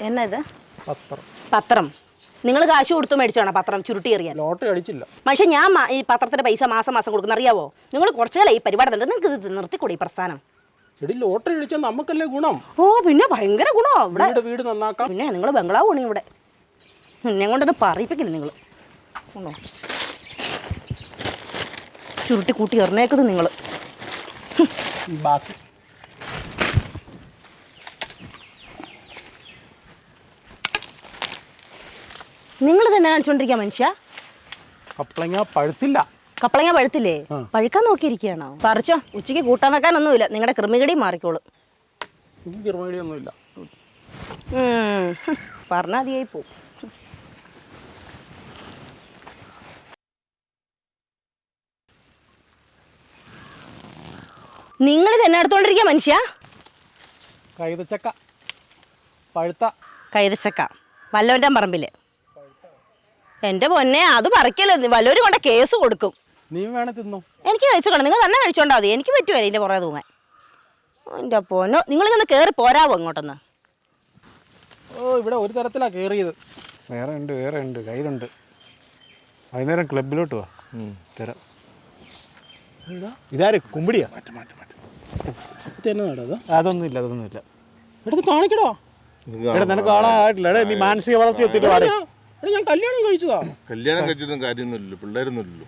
എന്നാ ഇത്? പത്രം. നിങ്ങൾ കാശ് കൊടുത്തു മേടിച്ചാണോ പത്രം ചുരുട്ടി എറിയാൻ? ലോട്ടറി അടിച്ചില്ല. പക്ഷെ ഞാൻ ഈ പത്രത്തിന്റെ പൈസ മാസം മാസം കൊടുക്കുന്ന അറിയാവോ? നിങ്ങൾ കുറച്ചുകാലം ഈ പരിപാടി ഉണ്ട്, നിങ്ങൾക്ക് ഇത് നിർത്തിക്കൂടെ ഈ പ്രസ്ഥാനം? ലോട്ടറി അടിച്ചാൽ നമുക്കല്ലേ ഗുണം? ഓ പിന്നെ ഭയങ്കര ഗുണമോ ഇവിടെ. വീട് നന്നാക്കാം. പിന്നെ നിങ്ങൾ ബംഗ്ലാവ് പണി ഇവിടെ. എന്നെ കൊണ്ടൊന്ന് പറയിപ്പിക്കില്ല നിങ്ങൾ. ചുരുട്ടി കൂട്ടി എറിഞ്ഞേക്കുന്നത് നിങ്ങൾ. ബാക്കി നിങ്ങൾ തന്നെ കാണിച്ചോണ്ടിരിക്കുക മനുഷ്യ. കപ്പളങ്ങ പഴുത്തില്ല. കപ്പളങ്ങ പഴുത്തില്ലേ? പഴുക്കാൻ നോക്കിയിരിക്കുകയാണോ? പറിച്ചോ, ഉച്ചയ്ക്ക് കൂട്ടാൻ വെക്കാനൊന്നുമില്ല, നിങ്ങളുടെ കൃമികടിയും മാറിക്കോളും. കൃമികടിയൊന്നുമില്ല. പറഞ്ഞാൽ അതിയായി പോവും. നിങ്ങളിത് എന്നെ എടുത്തോണ്ടിരിക്കുക മനുഷ്യ. കൈതച്ചക്ക പഴുത്ത കൈതച്ചക്ക വല്ലവൻ്റെ പറമ്പില്. എൻ്റെ പൊന്നെ, അത് പറിക്കല്ലോ, വല്ലവരും കൊണ്ട് കേസ് കൊടുക്കും. നീ വേണേ തിന്നോ. എനിക്ക് കഴിച്ചോക്കണം, നിങ്ങൾ തന്നെ കഴിച്ചോണ്ടാ മതി. എനിക്ക് പറ്റുമോ ഇതിൻ്റെ പുറകെ തൂങ്ങാൻ? എൻ്റെ പൊന്നോ, നിങ്ങളിങ്ങനെ കയറി പോരാവോ ഇങ്ങോട്ടൊന്ന്? ഓ ഇവിടെ ഒരു തരത്തിലാ കയറിയത്. വേറെ ഉണ്ട് കയ്യിലുണ്ട്. വൈകുന്നേരം ക്ലബിലോട്ട് വാ, തരാം. ഇതാര് കുമ്പിടിയാ? അതൊന്നുമില്ല. എടുത്ത് കാണിക്കടോ. എടാ നിനക്ക് കാണാനായിട്ടില്ല. നീ മാനസിക വളർച്ച എത്തിയിട്ട് പാടേ. ഞാൻ കല്യാണം കഴിച്ചതാ. കല്യാണം കഴിച്ചിട്ടൊന്നും കാര്യമൊന്നുമില്ലല്ലോ, പിള്ളേരൊന്നുമില്ലല്ലോ.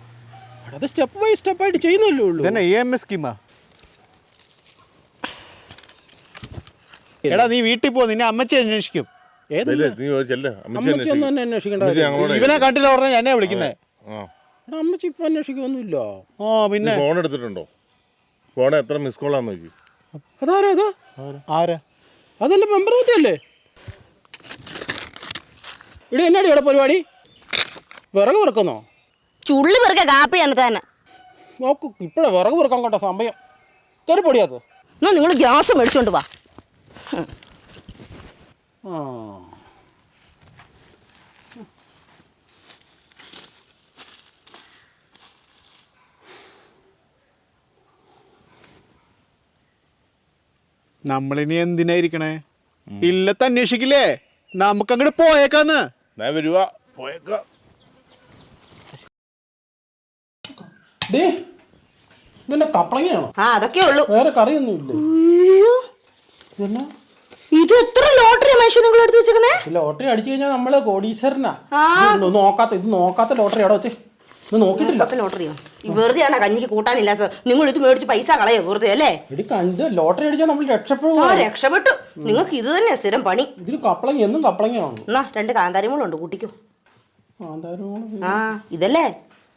അത് സ്റ്റെപ്പ് ബൈ സ്റ്റെപ്പ് ആയിട്ട് ചെയ്യുന്നല്ലേ ഉള്ളൂ. ഇതന്നെ EMS സ്കീമാ. എടാ നീ വീട്ടിൽ പോ, നിന്നെ അമ്മച്ചി അന്വേഷിക്കും. ഇവനെ കണ്ടില്ല പറഞ്ഞാൽ എന്നെ വിളിക്കുന്നേ. അമ്മച്ചി ഇപ്പൊ അന്വേഷിക്കൊന്നുമില്ല. പിന്നെ ഫോൺ എടുത്തിട്ടുണ്ടോ? ഫോൺ എത്ര മിസ് കോളാന്ന് നോക്കി. ആരാ? അതല്ലേ മെമ്പറല്ലേ? ഇവിടെ എന്നാടി ഇവിടെ പരിപാടി? വിറക് വിറക്കുന്നോ? ചുള്ളി പെറുക്ക കാപ്പി തന്നെ നോക്കൂ, ഇപ്പഴേ വിറക് വിറക്കാൻ കേട്ടോ സമയം. കയറി പൊടിയാത്തോ? നിങ്ങൾ ഗ്യാസ് മേടിച്ചോണ്ട് വാ. നമ്മളിനി എന്തിനായിരിക്കണേ? ഇല്ലത്ത് അന്വേഷിക്കില്ലേ? നമുക്കങ്ങോട്ട് പോയേക്കാന്ന്. ഇതെന്നെ കപ്പളങ്ങയാണോ? അതൊക്കെ ഉള്ളു, വേറെ കറിയൊന്നും ഇല്ല. ഇത് എത്ര ലോട്ടറി മനുഷ്യൻ നിങ്ങൾ എടുത്ത് വെച്ചേ? ലോട്ടറി അടിച്ചു കഴിഞ്ഞാൽ നമ്മള് കോടീശ്വരനാ. നോക്കാത്ത ലോട്ടറി അവിടെ വെച്ചേ. നോക്കിട്ടില്ല ലോട്ടറിയോ? വെറുതെയാണ് കഞ്ഞിക്ക് കൂട്ടാനില്ലാത്തത്. നിങ്ങൾ ഇത് മേടിച്ച് പൈസ കളയോ വെറുതെ അല്ലേ? ലോട്ടറി അടിച്ചാൽ നമ്മൾ രക്ഷപ്പെട്ടു. നിങ്ങൾക്ക് ഇത് തന്നെ സ്ഥിരം പണി. ഇതിന് കപ്പളങ്ങ എന്നും കപ്പളങ്ങയാണ്. എന്നാ 2 കാന്താരിമുളുണ്ട്, കൂട്ടിക്കോ. ഇതല്ലേ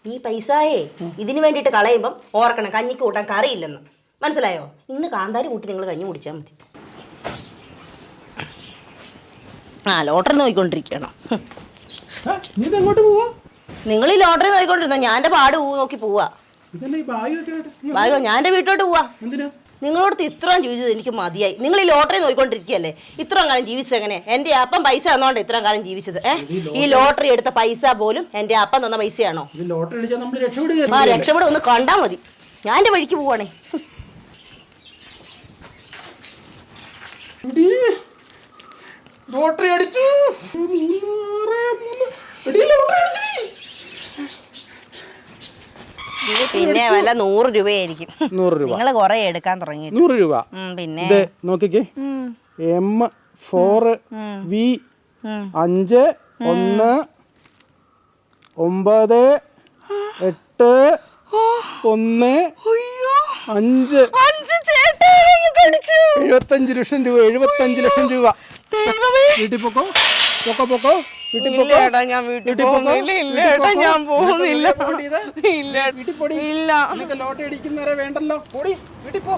ഈ പൈസയെ ഇതിന് വേണ്ടിയിട്ട് കളയുമ്പം ഓർക്കണം, കഞ്ഞിക്ക് കൂട്ടാൻ കറിയില്ലെന്ന്. മനസ്സിലായോ? ഇന്ന് കാന്താരി കൂട്ടി നിങ്ങൾ കഞ്ഞി കുടിച്ചാൽ മതി. ലോട്ടറി നോക്കിക്കൊണ്ടിരിക്കണം. നിങ്ങൾ ഈ ലോട്ടറി നോക്കിക്കൊണ്ടിരുന്നോ? ഞാൻ എൻ്റെ പാട് നോക്കി പോവാ. ബാഗോ ഞാൻ എൻ്റെ വീട്ടിലോട്ട് പോവാ. നിങ്ങളോടത്ത് ഇത്രയും ജീവിച്ചത് എനിക്ക് മതിയായി. നിങ്ങൾ ഈ ലോട്ടറി നോക്കിക്കൊണ്ടിരിക്കുകയല്ലേ? ഇത്രയും കാലം ജീവിച്ചെങ്ങനെ? എൻ്റെ അപ്പം പൈസ തന്നോണ്ട് ഇത്രയും കാലം ജീവിച്ചത്. ഈ ലോട്ടറി എടുത്ത പൈസ പോലും എൻ്റെ അപ്പം തന്ന പൈസയാണോ? രക്ഷപ്പെടും, ഒന്ന് കണ്ടാൽ മതി. ഞാൻ എൻ്റെ വഴിക്ക് പോവാണേ. ലോട്ടറി അടിച്ചു. പിന്നെ വല്ല 100 രൂപയായിരിക്കും. 100 രൂപ നിങ്ങൾ കുറെ എടുക്കാൻ തുടങ്ങി. 100 രൂപ. പിന്നെ നോക്കിക്കേ, M4V 5 1 9 8 1 5 75 ലക്ഷം രൂപ. 75 ലക്ഷം രൂപ. വീട്ടിൽ പൊക്കോ. ലോട്ടറി അടിക്കുന്നവരെ വേണ്ടല്ലോ. വീട്ടിൽ പോ.